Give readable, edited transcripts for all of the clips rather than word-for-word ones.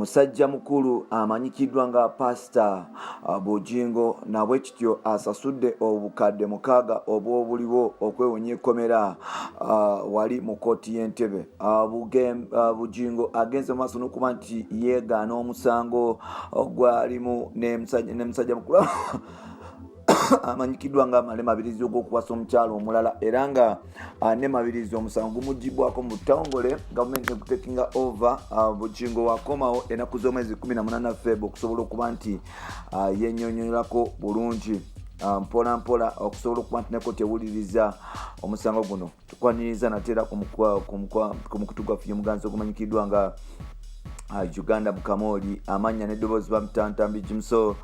Omusajja mukulu amanyikiddwa nga Pastor Bugingo nabwe kityo asasudde obukadde 6 obw'obuliwo okwewonya ekkomera wali mu kkooti y'Entebbe. Bugingo agenze mu maaso n'okuba nti yeegaana omusango ogwalimu ne musajja mukulu amanyikiddwa nga amale mabirizi ogw'okuwasa omukyalo omulala era nga ne mabirizi omusango gumugibwako mu butongole gavumenti ekutekinga over. Bugingo wakomawo ennaku z'omwezi 18 February okusobola okuba nti yennyonnyolako bulungi mpola mpola okusobola okuba nti nekkooti ewuliriza omusango guno. Tukwaniriza nateera ku mukutu gwaffe omuganzi ogumanyikiddwa nga Uganda Mukamooli amanya n'eddoboozi bamutantambi Jimso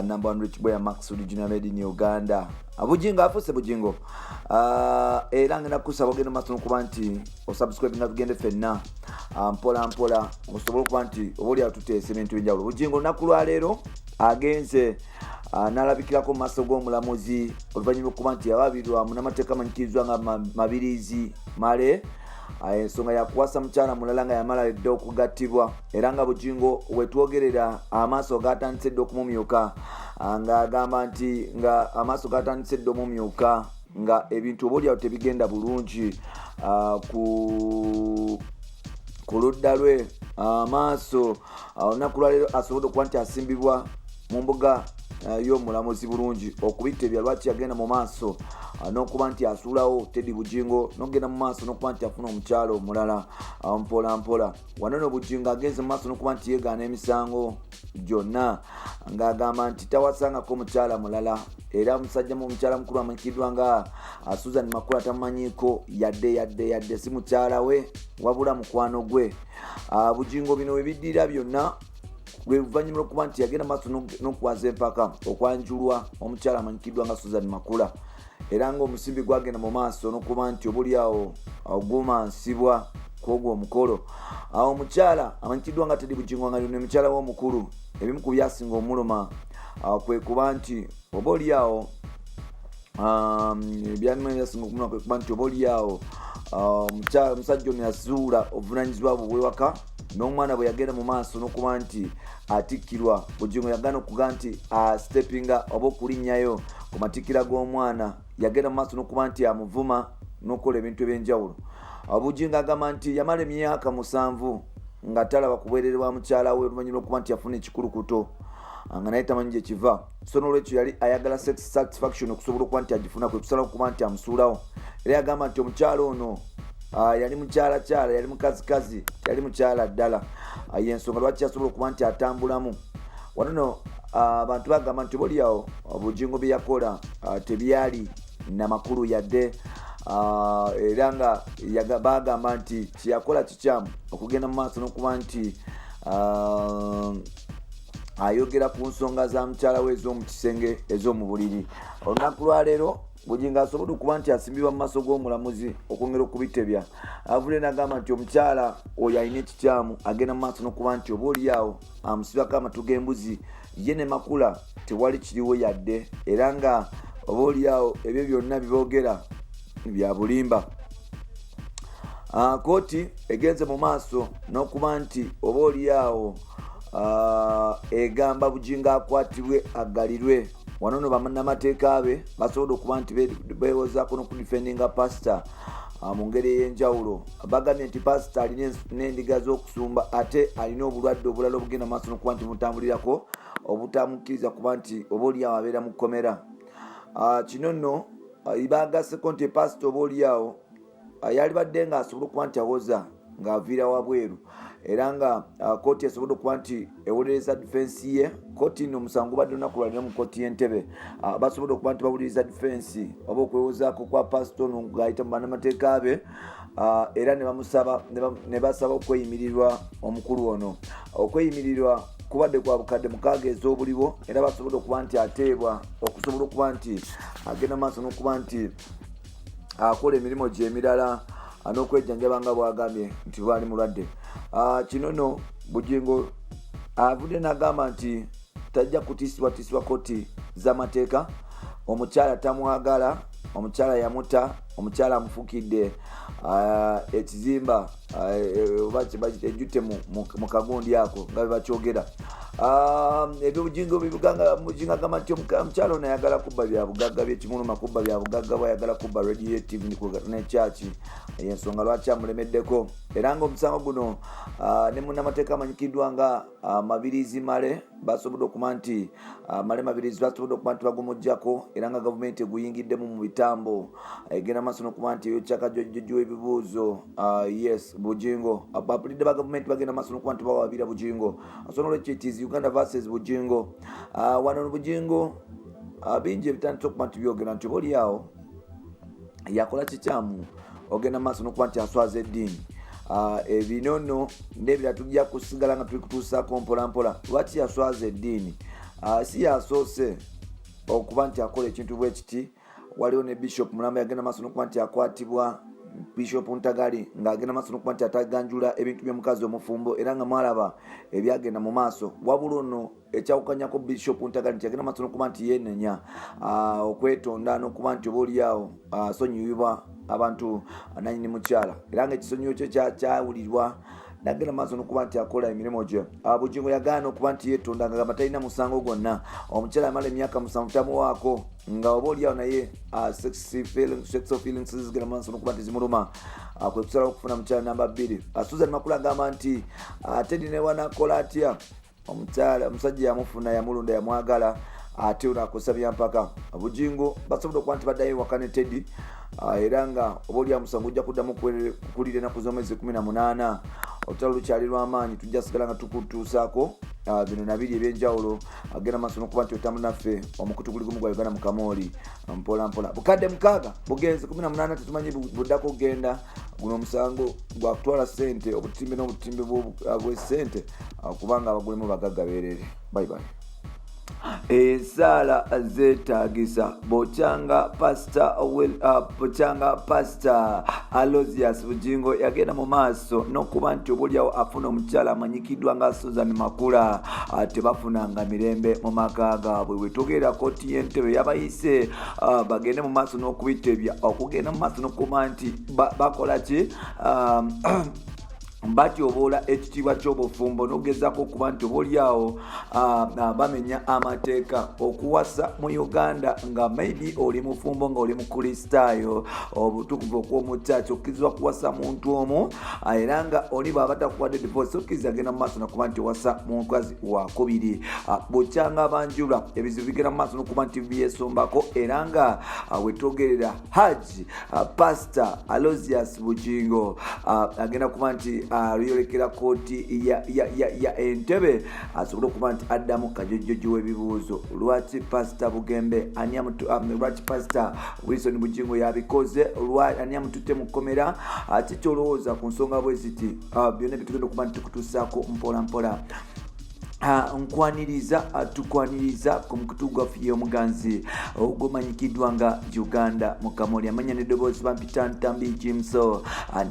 number 1 rich boy Max original made in Uganda. Bugingo afuse Bugingo era ngenda kusaba ogenda maaso n'okuba nti osubscribe nga tugende ffenna mpola mpola osobola okuba nti obaoli atuteesa ebintu ebyenjawulo. Bugingo olunaku lwa leero agenze n'alabikirako mu maaso g'omulamuzi oluvannyuma okuba nti yababirwa munnamateeka amanyikirizwa nga mabirizi male ensonga yakuwasa mukyala mulala nga yamala edda okugattibwa era nga Bugingo wetwogerera amaaso gatandise edda okumumyuka ng'agamba nti nga amaaso gatandise edda omumyuka nga ebintu obaolyawo tebigenda bulungi ku ludda lwe amaaso. Olunaku lwaleero asobodde okuba nti asimbibwa mu mbuga y'omulamuzi bulungi okubita ebya lwaki yagenda mu maaso n'okuba nti asuulawo Teddy Bugingo n'okugenda mu maaso n'okuba nti afuna omukyalo omulala mpola mpola. Wano no Bugingo agenze mu maaso n'okuba nti yeegaana emisango gyonna ng'agamba nti tawasangako mukyala mulala era omusajja mu mukyala mukulu amanyikiddwa nga Susan Makula tamumanyiiko yadde si mukyala we wabula mukwano gwe. Bugingo bino we biddira byonna luvannyuma lw'okuba nti yagenda maaso n'okuwaza empaka okwanjulwa omukyala amanyikiddwa nga Susan Makula era ng'omusimbi gwagenda mu maaso n'okuba nti obuliawo gumansibwa kwogwo omukolo. Omukyala amanyikiddwa nga Teddy Bugingo nga ne mukyala w'omukulu ebimu ku byasinga omuluma kwe kuba nti obuliawo byasinga okumuluma kwe kuba nti obuliawo omusajja ono yasuula obuvunanyizibwa bw'ewaka n'omwana bwe yagenda mu maaso n'okuba nti atikkirwa. Bugingo yagana okuga nti steppinga oba okulinnyayo ku matikkira g'omwana yagenda mu maaso n'okuba nti amuvuma n'okukola ebintu ebyenjawulo. Bugingo agamba nti yamala emyaka 7 nga talaba kubeererwa mukyala we oluvannyuma lw'okuba nti yafuna ekikulukuto nga naye tamanyi gye kiva. So n'olwekyo yali ayagala sex satisfaction okusobola okuba nti agifuna kwe kusalawo okuba nti amusuulawo era yagamba nti omukyala ono yali mukyalakyala yali mukazikazi yali mukyala ddala yensonga lwaki yasobola okuba nti atambulamu. Wanono abantu bagamba nti boliawo Bugingo bye yakola tebyali na makulu yadde era nga bagamba nti kyeyakola kikyamu okugenda mu maaso n'okuba nti ayogera ku nsonga za mukyala we ez'omu kisenge ez'omu buliri. Olunaku lwa leero Bugingo asobodde okuba nti asimbibwa mu maaso g'omulamuzi okwongera okubitebya. Avudde n'agamba nti omukyala oyo alina ekikyamu agenda mu maaso n'okuba nti obaolyawo amusibako amatu g'embuzi ye ne Makula tewali kiriwo yadde era nga obaolyawo ebyo byonna biboogera bya bulimba. Kooti egenze mu maaso n'okuba nti obaolyawo egamba Bugingo akwatibwe aggalirwe. Wano no bannamateeka be basobodde okuba nti beewozaako n'okudifendinga pastor mu ngeri ey'enjawulo. Bagambye nti pastor alina n'endiga z'okusumba ate alina obulwadde obulala obugenda maaso n'okuba nti mutambulirako obutamukkiriza kuba nti obaolyawo abeera mu kkomera. Kino nno bagasseko nti pastor obaolyawo yali badde nga asobola okuba nti awoza ng'aviira wabweru era nga kooti esobodde okuba nti ewuliriza defense ye. Kooti nno omusango badde olunaku lwalina mu kkooti y'Entebbe basobodde okuba nti bawuliriza defense oba okwewozaako kwa pastor ono ng'ayita mu bannamateeka be era ne basaba okweyimirirwa omukulu ono. Okweyimirirwa kubadde kwa bukadde 6 ez'obuliwo era basobodde okuba nti ateebwa okusobola okuba nti agenda maaso n'okuba nti akola emirimu gye emirala n'okwejjanjaba nga bwagambye nti bwali mulwadde. Kino nno Bugingo avudde n'agamba nti tajja kutiisibwatisibwa kooti z'amateeka. Omukyala tamwagala omukyala yamuta, omukyala amufukidde ekizimba oba ejjute mu kagundi ako nga bebakyogera. Ebyo Bugingo Bugingo agamba nti omukyala ono ayagala kubba bya bugagga by'ekimuluma, kubba bya bugagga bw'ayagala kubba radio TV ne church, ensonga lwaki amulemeddeko. Era ng'omusango guno ne munnamateeka amanyikiddwa nga Mabirizi Male basobodde okuba nti Male Mabirizi basobodde okuba nti bagumuggyako, era nga gavumenti eguyingiddemu mu bitambo egenda maaso n'okuba nti eyokyakajjojjo w'ebibuuzo. Yes, Bugingo bapulidde ba gavumenti bagenda maaso n'okuba nti bawabira Bugingo. So n'olwekyo it is Uganda versus Bugingo. Wano Bugingo bingi ebitandise okuba nti byogera nti oli awo yakola kikyamu ogenda maaso n'okuba nti aswaza eddiini. Ebinono n'ebirala tujja kusigala nga tuli kutuusaako mpola mpola. Lwaki yaswaza eddiini? Si yasoose okuba nti akola ekintu bwe kiti. Waliwo ne Bishop Mulamba yagenda maaso n'okuba nti akwatibwa, Bishop Ntagali ng'agenda maaso n'okuba nti ataganjula ebintu by'omukazi omufumbo, era nga mwalaba ebyagenda mu maaso. Wabula ono ekyawukanyako Bishop Ntagali nti yagenda maaso n'okuba nti yeenenya okwetonda n'okuba nti oba oliawo asonyiyibwa abantu nanyini mukyala, era nga ekisonyiwo kye kyawulirwa nagenda maaso n'okuba nti akola emirimu gye. Bugingo yagaana okuba nti yeetonda ng'agamba talina musango gwonna. Omukyala yamala emyaka 7 tamuwaako, nga oba oliawo naye sexual feelings zigenda maaso n'okuba nti zimuluma. Kwe kusalawo okufuna mukyala namba 2. Susan Makula agamba nti Teddy ne wanakola atya, omusajja yamufuna, yamulunda, yamwagala, ate unakosa byampaka. Bugingo basobodde okuba nti baddayo ewaka ne Teddy, era nga oba oli amusango ojja kuddamu kukulira ennaku z'omwezi 18. Olutalo lukyali lw'amaanyi, tujja sigala nga tukutuusaako bino nabiri ebyenjawulo. Agenda maaso n'okuba nti otambula naffe omukutu guli gumu gwa Uganda Mukamooli mpola mpola. Bukadde 6 bugenze 18 tetumanyi buddako kugenda. Guno omusango gwa kutwala ssente, obutimbe n'obutimbe bw'essente kubanga abagulemu bagagga beerere. Bye bye. Esala zetagisa bochanga pastor Alozias Bugingo yagenda mu maaso n'okuba nti obulyawo afuna omukyala amanyikiddwa nga Susan Makula tebafunanga mirembe mu maka gaabwe. Wetogera kooti y'Entebbe yabayise bagende mu maaso n'okubitebya, okugenda mu maaso n'okuba nti bakola ki batyoboola ekitiibwa ky'obufumbo n'ogezaako okuba nti obaoliawo bamenya amateeka okuwasa mu Uganda nga maybe oli mufumbo nga oli mukristaayo, obutukuvu okw'omukyaki okkirizibwa kuwasa muntu omu, era nga oli bw'aba takuwadde divorce okkiriza agenda mu maaso n'okuba nti owasa mukazi wakubiri. Bukyanga abanjula ebizibu bigenda mu maaso n'okuba nti byesombako, era nga wetwogerera Haji Pastor Alozias Bugingo agenda kuba nti luyolekera kooti ya Entebbe asobole okuba nti addamu kajojjojo w'ebibuuzo. Lwaki Pastor Bugembe lwaki Pastor Wilson Bugingo yabikoze, ani amututte mu kkomera, ate kyolowooza ku nsonga bwe ziti byonna bitugenda okuba nti tukutuusaako mpola mpola. Tukwaniriza ku mukutu gwaffe y'omuganzi ogwomanyikiddwa nga Uganda Mukamooli, amanya n'eddoboozi bampita Ntambi Jimso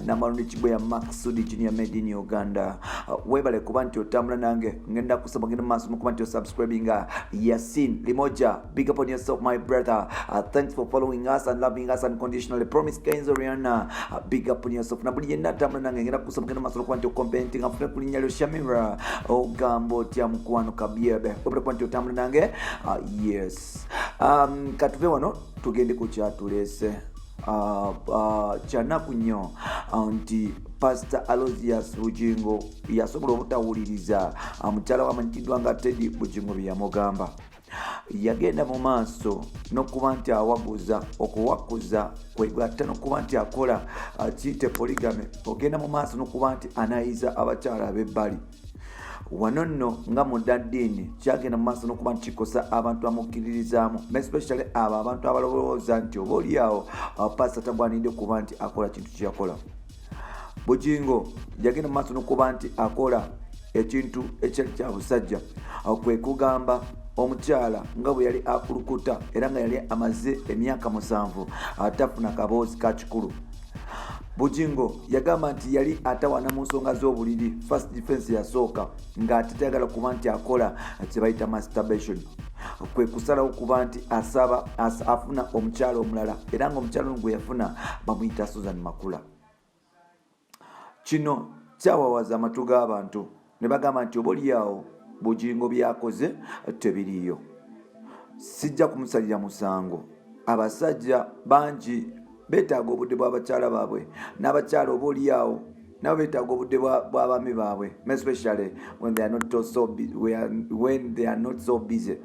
Namalundi Kibwe ya Maksudi Junior made in Uganda. Webale kuba nti otambula nange, ngenda kusaba ngenda maaso mukuba nti osubscribinga. Yasin Limoja, big up on yourself my brother. Thanks for following us and loving us unconditionally. Promise Kenzo Rihanna, big up on yourself. Na buli yenna atambula nange ngenda kusaba ngenda maaso mukuba nti okompenting afune kulinnya lyo Shamira ogambo ya mukwano kabyebe obula kwanti otambula nange. Yes, katuve wano tugende ku kyatulese kyanaku nnyo nti Pastor Alozias Bugingo yasobola obutawuliriza mukyala wamanyikiddwa nga Teddy Bugingo bye yamugamba. Yagenda mu maaso n'okuba nti awaguza, okuwakuza kwegatta n'okuba nti akola kiyite polygamy. Ogenda mu maaso n'okuba nti anayiza abakyala ab'ebbali. Wano nno nga muddaddiini kyagenda mu maaso n'okuba nti kikosa abantu amukkiririzaamu, especially abo abantu abalowooza nti oba oliawo Pastor tagwanidde okuba nti akola kintu kyeyakola. Bugingo yagenda mu maaso n'okuba nti akola ekintu ekyali kya busajja, kwe kugamba omukyala nga bwe yali akulukuta era nga yali amaze emyaka 7 atafuna kaboozi ka kikulu. Bugingo yagamba nti yali atawana mu nsonga z'obuliri, first defense yasooka, ng'ate tayagala kuba nti akola kye bayita masturbation. kwe kusalawo kuba nti afuna omukyalo omulala era nga omukyalo gwe yafuna bamuyita Susan Makula. Kino kyawawaza amatu g'abantu ne bagamba nti obaoliawo Bugingo byakoze tebiriiyo. Sijja kumusalira musango. Abasajja bangi beetaaga obudde bw'abakyala baabwe n'abakyala obaoliawo nabo beetaaga obudde bw'abaami baabwe, especially when they are not so busy.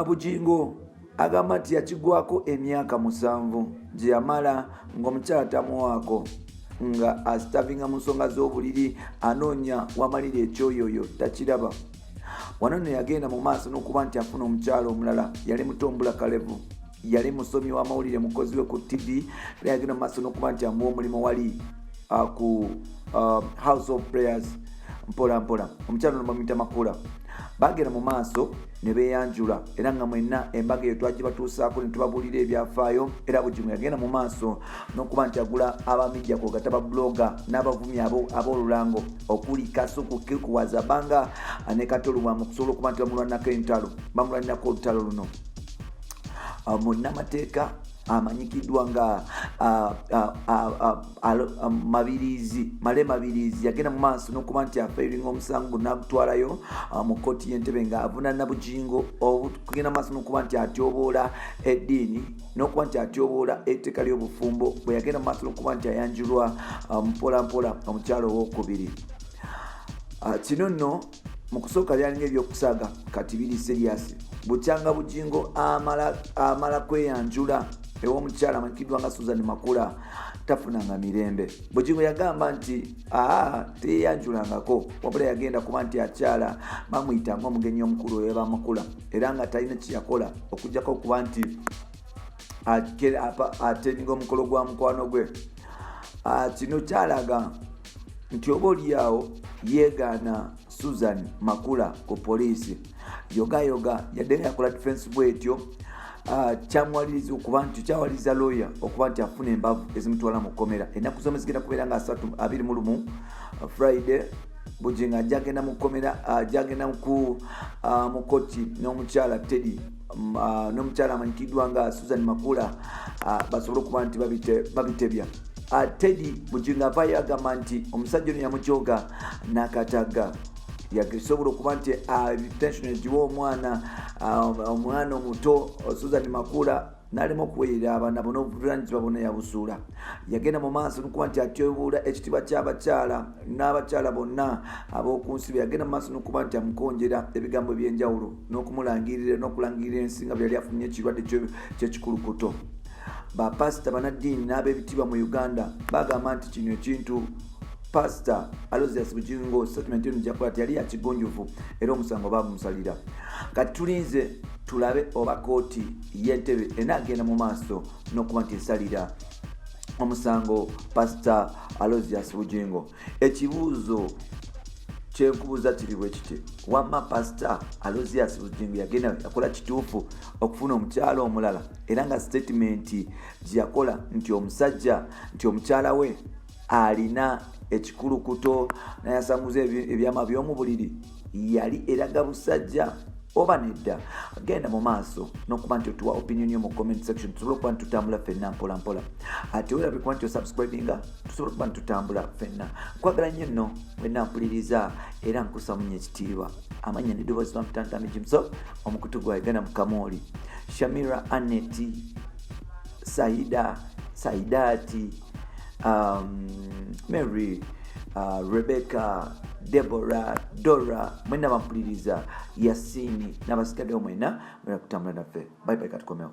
Bugingo agamba nti yakigwako emyaka 7 gye yamala ng'omukyala tamuwaako nga asitavinga mu nsonga z'obuliri anoonya wamalira ekyoyoyo takiraba. Wano ne yagenda mu maaso n'okuba nti afuna omukyalo omulala. Yali mutombula Kalevu, yali musomi w'amawulire, mukozi we ku TV. Era yagenda mu maaso n'okuba nti amuwa omulimu wali ku House of Prayers mpola mpola. Omukyalo bamuyita Makula. Bagenda mu maaso ne beeyanjula era nga mwenna embaga eyo twagibatuusaako ne tubabuulira ebyafaayo. Era Bugingo yagenda mu maaso n'okuba nti agula abamijja kwogata babloga n'abavumi ab'olulango okuli Kasuku Kikuwaza Banga ne Katolubwamu okusobola okuba nti bamulwanako entalo, bamulwanirako olutalo luno. Munnamateeka amanyikiddwa nga Male Mabirizi yagenda mu maaso n'okuba nti afairinga omusango n'agutwalayo mu kkooti y'entebe nga avunaana Bugingo okugenda mu maaso n'okuba nti atyoboola eddiini n'okuba nti atyoboola etteeka ly'obufumbo bwe yagenda mu maaso n'okuba nti ayanjulwa mpola mpola omukyalo ow'okubiri. Kino nno mu kusooka byalinga ebyokusaaga kati biri serious. Bukyanga Bugingo amala kweyanjula ew'omukyala amanyikiddwa nga Susan Makula tafunanga mirembe. Bugingo yagamba nti teyeyanjulangako wabula yagenda kuba nti akyala bamuyita ng'omugenyi omukulu oyo Makula era nga talina kyeyakola okuggyako okuba nti ateninga omukolo gwa mukwano gwe. Kino kyalaga nti obaoliawo yeegaana Susan Makula ku poliisi yoga yadde yakola defense bwetyo. Kyamwaliriza okuba nti kyawaliriza lawyer okuba nti afuna embavu ezimutwala mu kkomera. Ennaku zombi zigenda kubeera nga 21 Friday. Bugingo ajagenda mu kkomera, ajagenda mu kkooti n'omukyala Teddy n'omukyala amanyikiddwa nga Susan Makula basobole okuba nti babitebya. Teddy Bugingo avaayo agamba nti omusajja ono yamujoga n'akatagga. Yasobola okuba nti attention egiwa omwana omuto Susan Makula n'alema okuweerera abaana bona obuvunanyizibwa bonna yabusuula. Yagenda mu maaso n'okuba nti atyobuula ekitiibwa ky'abakyala n'abakyala bonna ab'oku nsi. Yagenda mu maaso n'okuba nti amukonjera ebigambo eby'enjawulo n'okulangirira ensi nga bwe yali afunye ekirwadde ky'ekikulukuto. Bapasita bannaddiini n'ab'ebitiibwa mu Uganda bagamba nti kino ekintu Pastor Aloysius Bugingo statement eno gyakola yali yakigonjovu era omusango baagumusalira. Kati tulinze tulabe oba kooti y'entebe enaagenda mu maaso n'okuba nti esalira omusango Pastor Aloysius Bugingo. Ekibuuzo kyenkubuuza kiri bwe kiti, wamma Pastor Aloysius Bugingo yagenda yakola kituufu okufuna omukyalo omulala era nga statement gye yakola nti omukyala we alina ekikulukuto nayasanguza ebyama by'omu buliri yali eraga busajja oba nedda? Genda mu maaso n'okuba nti otuwa opinion yo mu comment section tusobole okuba nti tutambula ffenna mpola mpola. Ate werabe kuba nti osubscribinga tusobole okuba nti tutambula ffenna. Nkwagala nnyo nno wenna mpuliriza era nkusa munye ekitiibwa. Amanya n'eddoboozi lwa Mutantami Jimso, omukutu gwa Uganda Mukamooli, Shamira Anneti, Saidati, Mary, Rebecca, Deborah, Dora, mwenna bampuliriza, Yasini n'abasigaddewo mwenna kutambula naffe. Bye bye, katukomewo.